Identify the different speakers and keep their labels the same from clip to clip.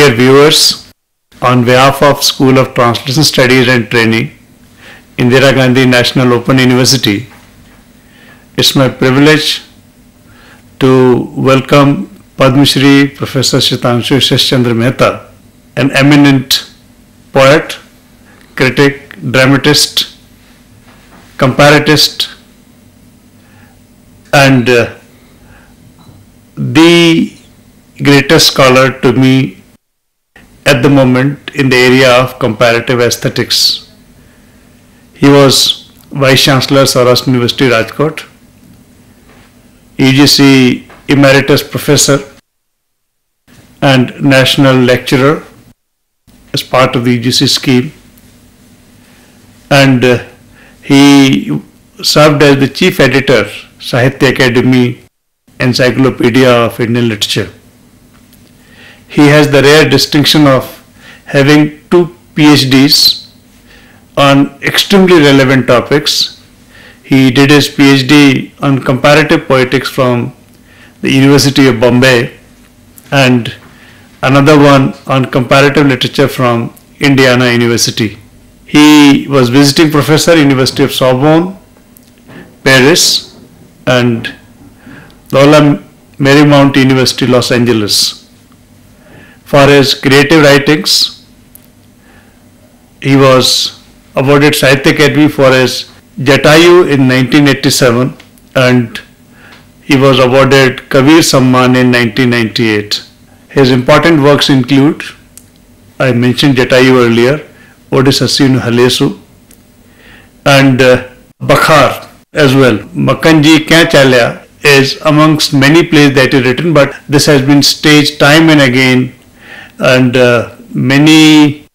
Speaker 1: dear viewers, on behalf of School of Translation Studies and Training, Indira Gandhi National Open University, it's my privilege to welcome Padma Shri Professor Shitanshu Yashash Chandra Mehta, an eminent poet, critic, dramatist, comparatist, and the greatest scholar to me at the moment in the area of comparative aesthetics. He was Vice Chancellor, Saurashtra University, Rajkot, UGC Emeritus Professor and National Lecturer as part of the UGC scheme, and he served as the Chief Editor, Sahitya Academy, Encyclopedia of Indian Literature. He has the rare distinction of having 2 PhDs on extremely relevant topics. He did his PhD on comparative poetics from the University of Bombay and another one on comparative literature from Indiana University. He was visiting professor, University of Sorbonne, Paris, and Loyola Marymount University, Los Angeles. For his creative writings, he was awarded Sahitya Academy for his Jatayu in 1987, and he was awarded Kabir Samman in 1998. His important works include, I mentioned Jatayu earlier, Odisasinu Halesu, and Bakhar as well. Makanji Kya Chalya is amongst many plays that he written, but this has been staged time and again, and many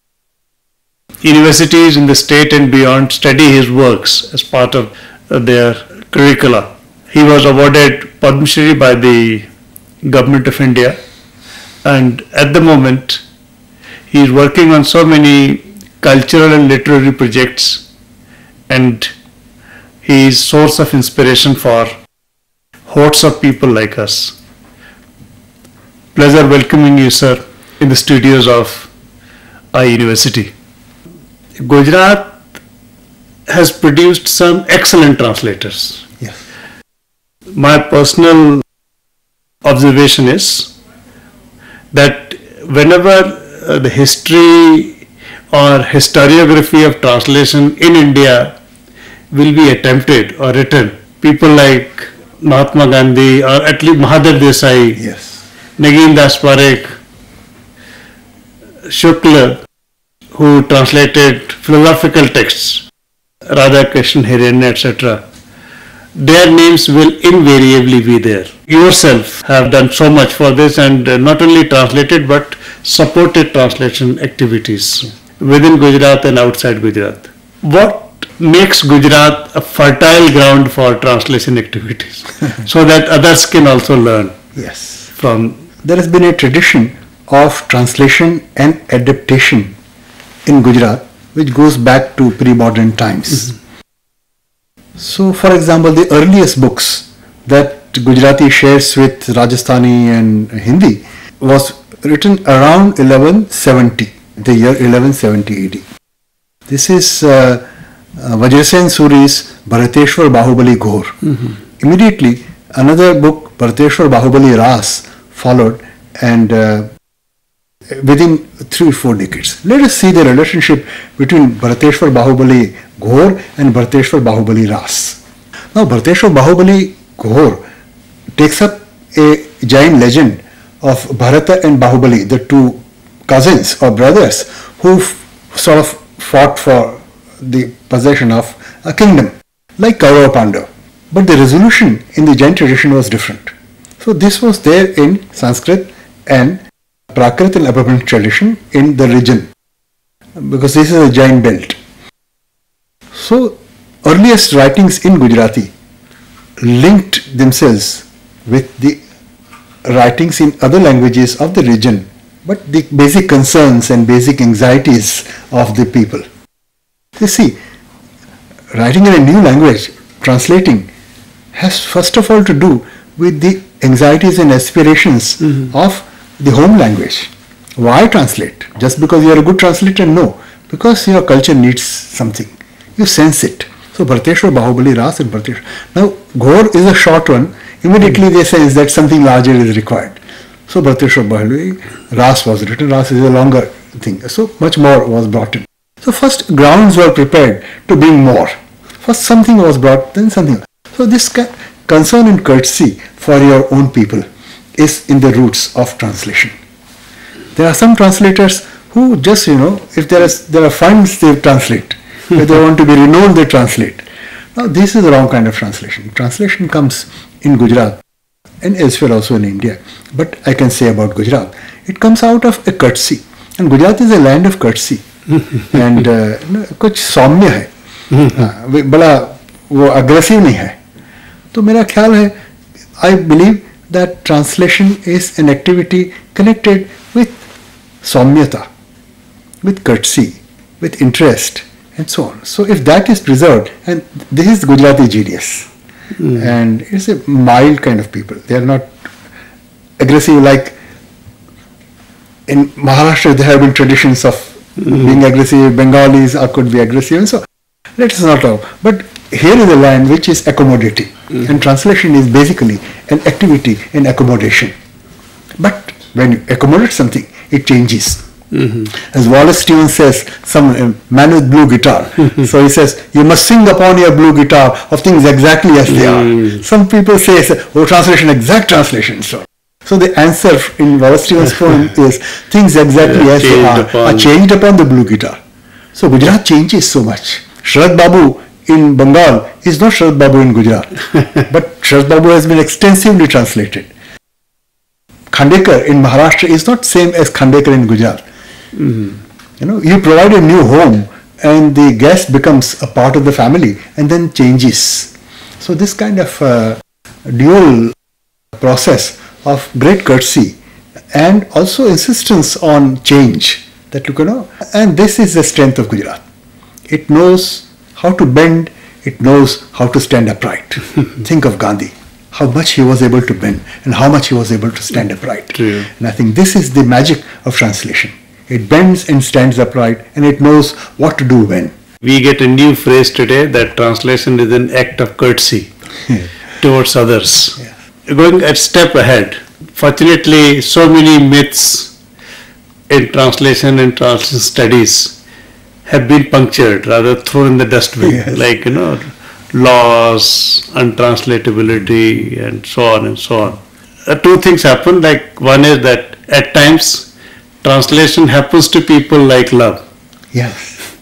Speaker 1: universities in the state and beyond study his works as part of their curricula. He was awarded Padma Shri by the Government of India, and at the moment he is working on so many cultural and literary projects, and he is source of inspiration for hordes of people like us. Pleasure welcoming you, sir, in the studios of our university. Gujarat has produced some excellent translators.
Speaker 2: Yes.
Speaker 1: My personal observation is that whenever the history or historiography of translation in India will be attempted or written, people like Mahatma Gandhi or at least Mahadev Desai,
Speaker 2: Yes.
Speaker 1: Nagin Das Parekh, Shukla, who translated philosophical texts, Radhakrishnan, Hiranya, etc., their names will invariably be there. Yourself have done so much for this, and not only translated but supported translation activities within Gujarat and outside Gujarat. What makes Gujarat a fertile ground for translation activities so that others can also learn?
Speaker 2: Yes.
Speaker 1: From
Speaker 2: There has been a tradition of translation and adaptation in Gujarat which goes back to pre-modern times. So, for example, the earliest books that Gujarati shares with Rajasthani and Hindi was written around 1170, the year 1170 AD. This is Vajrasen Suri's Bharateshwar Bahubali Ghor. Immediately, another book, Bharateshwar Bahubali Ras, followed, and within 3 or 4 decades. Let us see the relationship between Bharateshwar Bahubali Ghor and Bharateshwar Bahubali Ras. Now, Bharateshwar Bahubali Ghor takes up a Jain legend of Bharata and Bahubali, the 2 cousins or brothers who sort of fought for the possession of a kingdom, like Kaurava Pandava. But the resolution in the Jain tradition was different. So this was there in Sanskrit and Prakrit and Abhidhamma tradition in the region, because this is a Jain belt. So earliest writings in Gujarati linked themselves with the writings in other languages of the region, but the basic concerns and basic anxieties of the people. You see, writing in a new language, translating, has first of all to do with the anxieties and aspirations of the home language. Why translate? Just because you are a good translator? No. Because your culture needs something. You sense it. So Bharateshwar, Bahubali, Ras and Bharateshwar. Now Ghor is a short one. Immediately they sense that something larger is required. So Bharateshwar, Bahubali, Ras was written. Ras is a longer thing. So much more was brought in. So first grounds were prepared to bring more. First something was brought, then something else. So this concern and courtesy for your own people is in the roots of translation. There are some translators who just, if there are funds, they translate. If they want to be renowned, they translate. Now this is the wrong kind of translation. Translation comes in Gujarat and elsewhere also in India. But I can say about Gujarat, it comes out of a courtesy. And Gujarat is a land of courtesy. And कुछ सौम्य है, बड़ा वो aggressive नहीं है. तो मेरा ख्याल है, I believe that translation is an activity connected with saumyata, with courtesy, with interest, and so on. So if that is preserved, and this is Gujarati genius, and it's a mild kind of people. They are not aggressive like in Maharashtra. There have been traditions of being aggressive. Bengalis could be aggressive, and so let us not talk. But here is a land which is accommodating, and translation is basically an activity in accommodation. But when you accommodate something, it changes. As Wallace Stevens says, some man with blue guitar. So he says, you must sing upon your blue guitar of things exactly as they are. Some people say, oh, translation, exact translation. So the answer in Wallace Stevens' poem is, things exactly as they are changed upon the blue guitar. So Gujarat changes so much. Sharad Babu in Bengal is not Sharad Babu in Gujarat. But Sharad Babu has been extensively translated. Khandekar in Maharashtra is not same as Khandekar in Gujarat. You provide a new home and the guest becomes a part of the family and then changes. So this kind of dual process of great courtesy and also insistence on change, that and this is the strength of Gujarat. It knows how to bend, it knows how to stand upright. Think of Gandhi, how much he was able to bend and how much he was able to stand upright.
Speaker 1: True.
Speaker 2: And I think this is the magic of translation. It bends and stands upright and it knows what to do when.
Speaker 1: We get a new phrase today that translation is an act of courtesy towards others.
Speaker 2: Yeah.
Speaker 1: Going a step ahead, fortunately so many myths in translation and translation studies have been punctured, rather thrown in the dustbin,
Speaker 2: Yes.
Speaker 1: like laws, untranslatability and so on and so on. Two things happen, like one is that at times translation happens to people like love.
Speaker 2: Yes.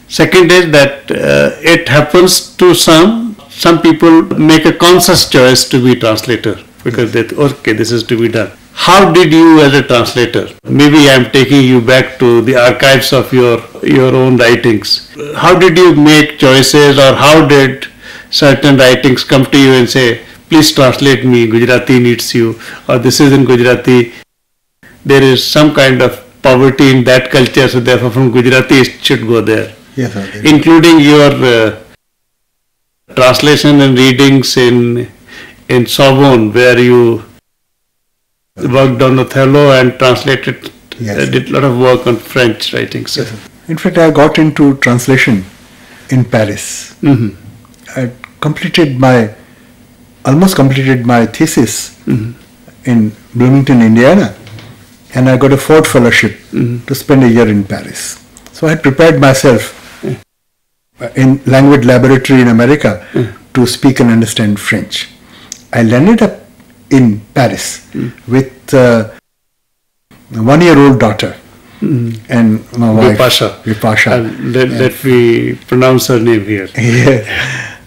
Speaker 1: Second is that it happens to some people make a conscious choice to be translator because they think, okay, this is to be done. How did you as a translator, maybe I am taking you back to the archives of your own writings, how did you make choices, or how did certain writings come to you and say, please translate me, Gujarati needs you, or this is in Gujarati, there is some kind of poverty in that culture, so therefore from Gujarati it should go there.
Speaker 2: Yes, sir.
Speaker 1: Including your translation and readings in Sorbonne, where you worked on Othello and translated,
Speaker 2: Yes.
Speaker 1: did a lot of work on French writings.
Speaker 2: Yes, sir. In fact, I got into translation in Paris. I almost completed my thesis in Bloomington, Indiana, and I got a Ford Fellowship to spend a year in Paris. So I had prepared myself in language laboratory in America to speak and understand French. I landed up in Paris with a 1-year-old daughter and my wife, Vipasha.
Speaker 1: And let me pronounce her name here.
Speaker 2: Yeah.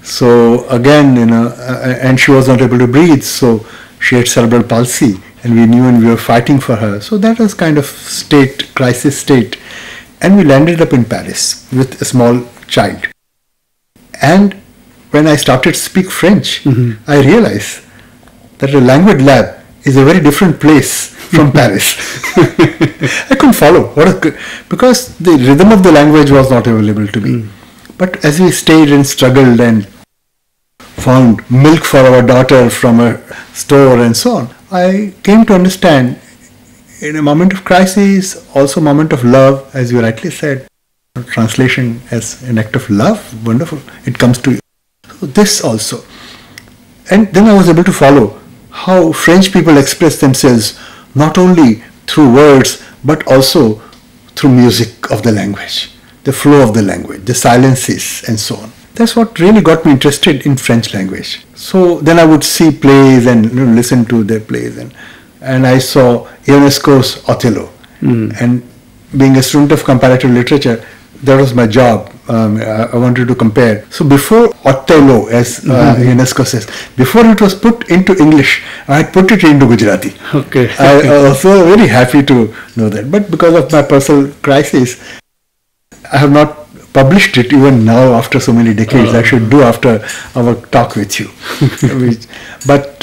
Speaker 2: So again, and she was not able to breathe, so she had cerebral palsy, and we knew and we were fighting for her. So that was kind of crisis state. And we landed up in Paris with a small child. And when I started to speak French, I realized that a language lab is a very different place from Paris. I couldn't follow because the rhythm of the language was not available to me. But as we stayed and struggled and found milk for our daughter from a store and so on, I came to understand in a moment of crisis, also moment of love, as you rightly said, translation as an act of love, wonderful, it comes to you. So this also. And then I was able to follow how French people express themselves not only through words but also through music of the language, the flow of the language, the silences and so on. That's what really got me interested in French language. So then I would see plays and listen to their plays, and I saw Ionesco's Othello. And being a student of comparative literature, that was my job. I wanted to compare. So before Othello, as Ionesco says, before it was put into English, I had put it into Gujarati.
Speaker 1: Okay.
Speaker 2: I was very happy to know that. But because of my personal crisis, I have not published it even now after so many decades. I should do after our talk with you. But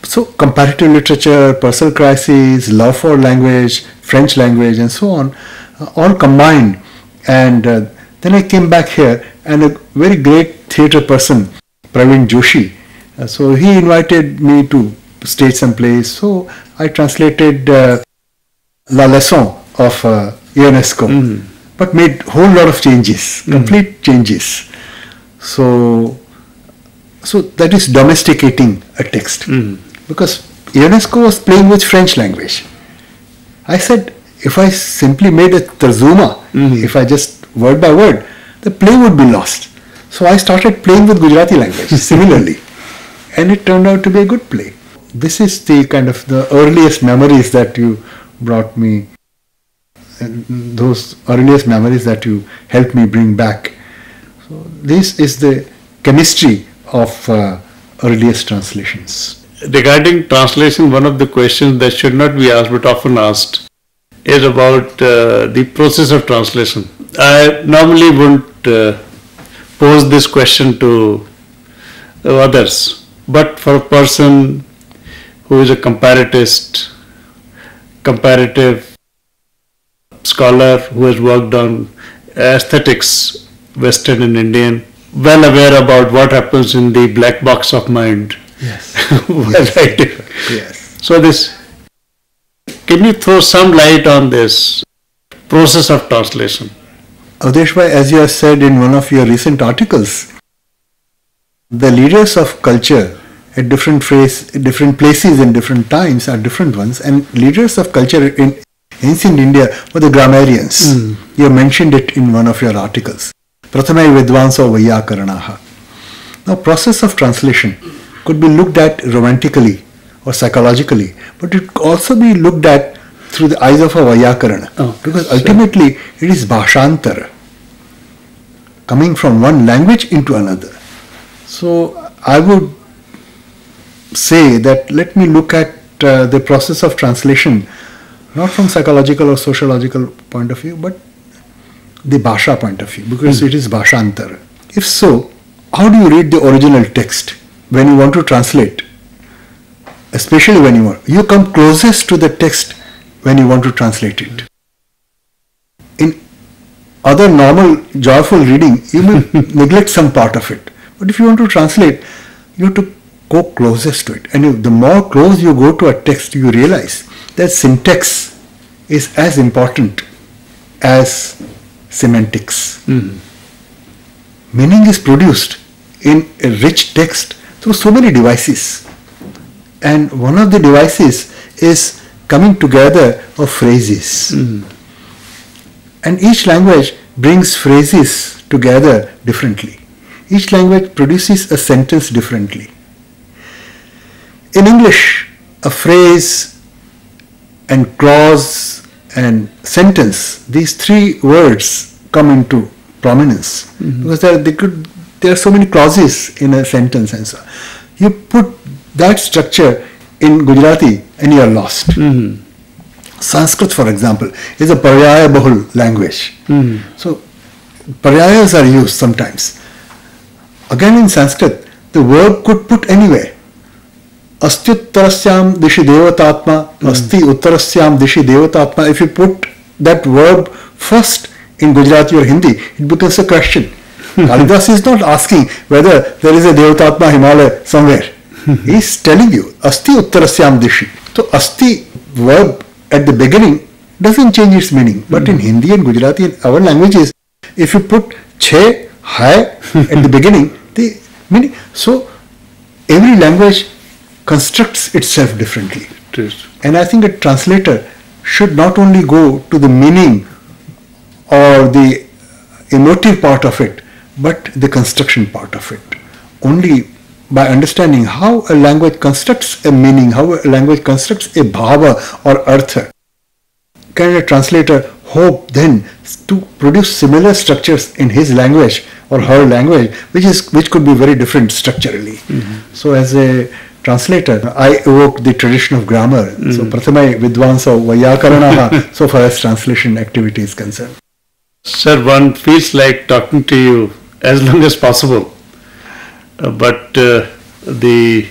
Speaker 2: so comparative literature, personal crisis, love for language, French language and so on, all combined. And then I came back here, and a very great theatre person, Praveen Joshi, so he invited me to stage some plays. So I translated La Leçon of Ionesco, but made a whole lot of changes, complete changes. So that is domesticating a text, because Ionesco was playing with French language. I said, if I simply made a tarzuma, if I just word by word, the play would be lost. So I started playing with Gujarati language similarly, and it turned out to be a good play. This is the kind of the earliest memories that you brought me, and those earliest memories that you helped me bring back. So this is the chemistry of earliest translations.
Speaker 1: Regarding translation, one of the questions that should not be asked but often asked is about the process of translation. I normally wouldn't pose this question to others, but for a person who is a comparatist, comparative scholar who has worked on aesthetics, Western and Indian, well aware about what happens in the black box of mind.
Speaker 2: Yes.
Speaker 1: Yes. So can you throw some light on this process of translation?
Speaker 2: Avdesh bhai, as you have said in one of your recent articles, the leaders of culture at different places and different times are different ones, and leaders of culture in ancient India were the grammarians. You mentioned it in one of your articles. Prathame Vidvanso Vayyakaranaha. Now, process of translation could be looked at romantically or psychologically, but it could also be looked at through the eyes of a Vayyakarana, because ultimately it is Bhashantara, coming from one language into another. So I would say that let me look at the process of translation not from psychological or sociological point of view, but the Bhasha point of view, because it is Bhashantara. If so, how do you read the original text when you want to translate? Especially when you come closest to the text when you want to translate it. In other normal joyful reading, you may neglect some part of it. But if you want to translate, you have to go closest to it. And the more close you go to a text, you realize that syntax is as important as semantics. Meaning is produced in a rich text through so many devices. And one of the devices is coming together of phrases. And each language brings phrases together differently. Each language produces a sentence differently. In English, a phrase and clause and sentence, these three words come into prominence, because there are so many clauses in a sentence, and so you put that structure in Gujarati and you are lost. Sanskrit, for example, is a paryaya bahul language. So paryayas are used sometimes. Again, in Sanskrit, the verb could put anywhere. Asti uttarasyam dishi devatatma, asti uttarasyam dishi devatatma. If you put that verb first in Gujarati or Hindi, it becomes a question. Kalidas is not asking whether there is a devatatma Himalaya somewhere. He is telling you, asti uttarasyam dishi. So asti verb at the beginning doesn't change its meaning. But in Hindi and Gujarati and our languages, if you put che, hai at the beginning, the meaning. So every language constructs itself differently. And I think a translator should not only go to the meaning or the emotive part of it, but the construction part of it. Only by understanding how a language constructs a meaning, how a language constructs a bhava or artha, can a translator hope then to produce similar structures in his language or her language, which could be very different structurally. So as a translator, I evoke the tradition of grammar. So Prathamai Vidvansa Vyakaranaha, so far as translation activity is concerned.
Speaker 1: Sir, one feels like talking to you as long as possible, but the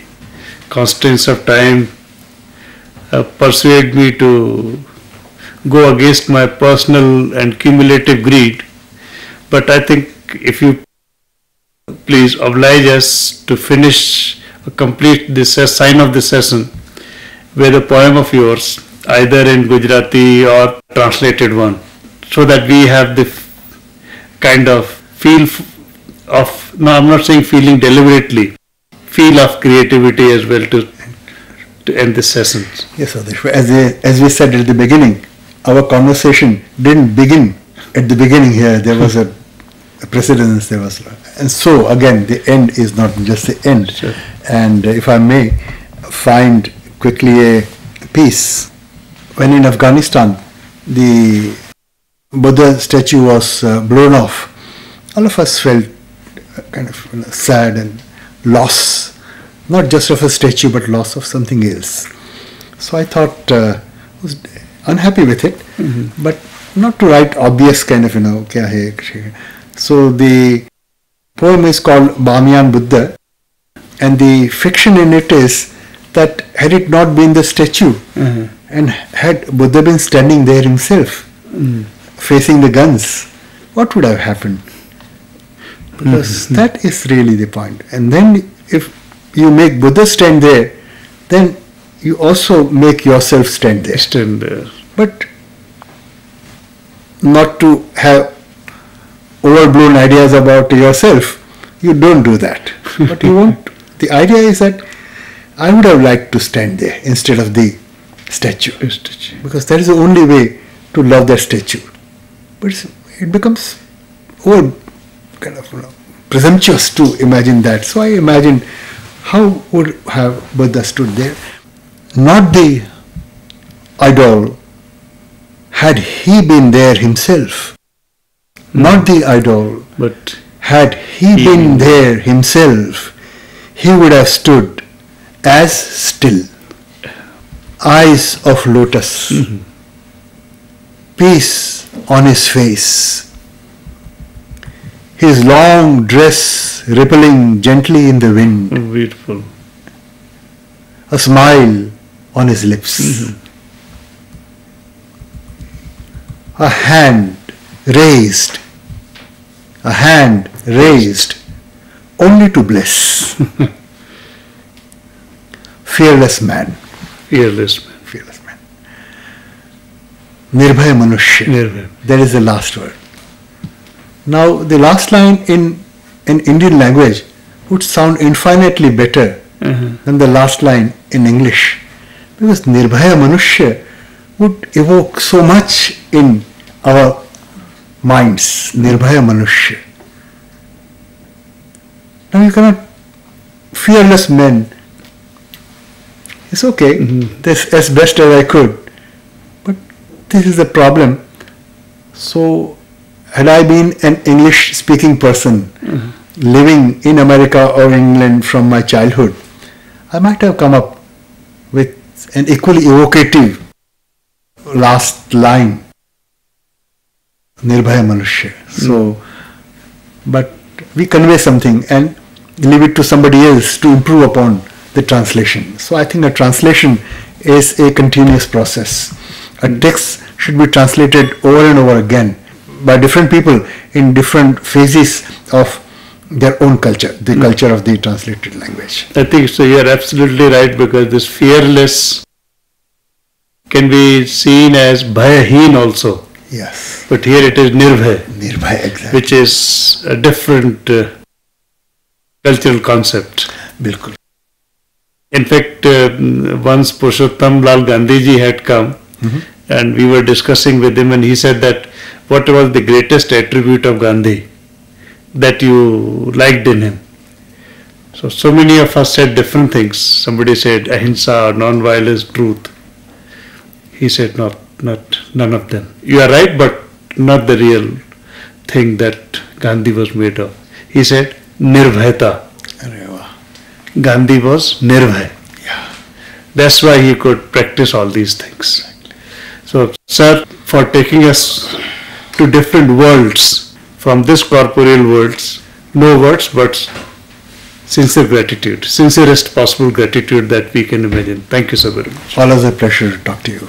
Speaker 1: constraints of time persuade me to go against my personal and cumulative greed. But I think if you please oblige us to complete this sign of the session with a poem of yours, either in Gujarati or translated one, so that we have the kind of feel of, no, I'm not saying feeling deliberately, feel of creativity as well to end this session.
Speaker 2: Yes, Adesh. As we said at the beginning, our conversation didn't begin at the beginning here. There was a precedence, and so again the end is not just the end.
Speaker 1: Sure.
Speaker 2: And if I may find quickly a piece, when in Afghanistan the Buddha statue was blown off, all of us felt kind of sad and loss, not just of a statue but loss of something else. So I thought, was unhappy with it, but not to write obvious kind of, kya hai. So the poem is called Bamyan Buddha, and the fiction in it is that had it not been the statue and had Buddha been standing there himself facing the guns, what would have happened? Because that is really the point. And then if you make Buddha stand there, then you also make yourself stand there.
Speaker 1: Stand there.
Speaker 2: But not to have overblown ideas about yourself, you don't do that. But you won't. The idea is that I would have liked to stand there instead of the statue. Because that is the only way to love that statue. But it becomes kind of presumptuous to imagine that. So I imagined how would have Buddha stood there. Not the idol, had he been there himself. Not the idol,
Speaker 1: but
Speaker 2: had he been there himself, he would have stood as still. Eyes of lotus, peace on his face, his long dress rippling gently in the wind,
Speaker 1: beautiful,
Speaker 2: a smile on his lips, a hand raised only to bless. Fearless man. Nirbhay Manushya. That is the last word. Now the last line in an Indian language would sound infinitely better than the last line in English, because Nirbhaya Manushya would evoke so much in our minds. Nirbhaya Manushya. Now you cannot, fearless men, it's okay, this as best as I could, but this is the problem. So had I been an English speaking person living in America or England from my childhood, I might have come up with an equally evocative last line, Nirbhaya Manushya. So, but we convey something and leave it to somebody else to improve upon the translation. So I think a translation is a continuous process. A text should be translated over and over again by different people in different phases of their own culture, the culture of the translated language.
Speaker 1: I think so. You are absolutely right, because this fearless can be seen as Bhayaheen also.
Speaker 2: Yes.
Speaker 1: But here it is Nirbhay,
Speaker 2: Nirbhay, exactly.
Speaker 1: which is a different cultural concept.
Speaker 2: Bilkul.
Speaker 1: In fact, once Purushottam Lal Gandhi ji had come, and we were discussing with him, and he said that what was the greatest attribute of Gandhi that you liked in him. So many of us said different things. Somebody said ahimsa, non-violence, truth. He said none of them. You are right, but not the real thing that Gandhi was made of. He said nirbhayata. Gandhi was nirbhay.
Speaker 2: Yeah.
Speaker 1: That's why he could practice all these things.
Speaker 2: Exactly.
Speaker 1: So, sir, for taking us to different worlds from this corporeal worlds, no words but sincere gratitude, sincerest possible gratitude that we can imagine. Thank you so very much.
Speaker 2: Always a pleasure to talk to you.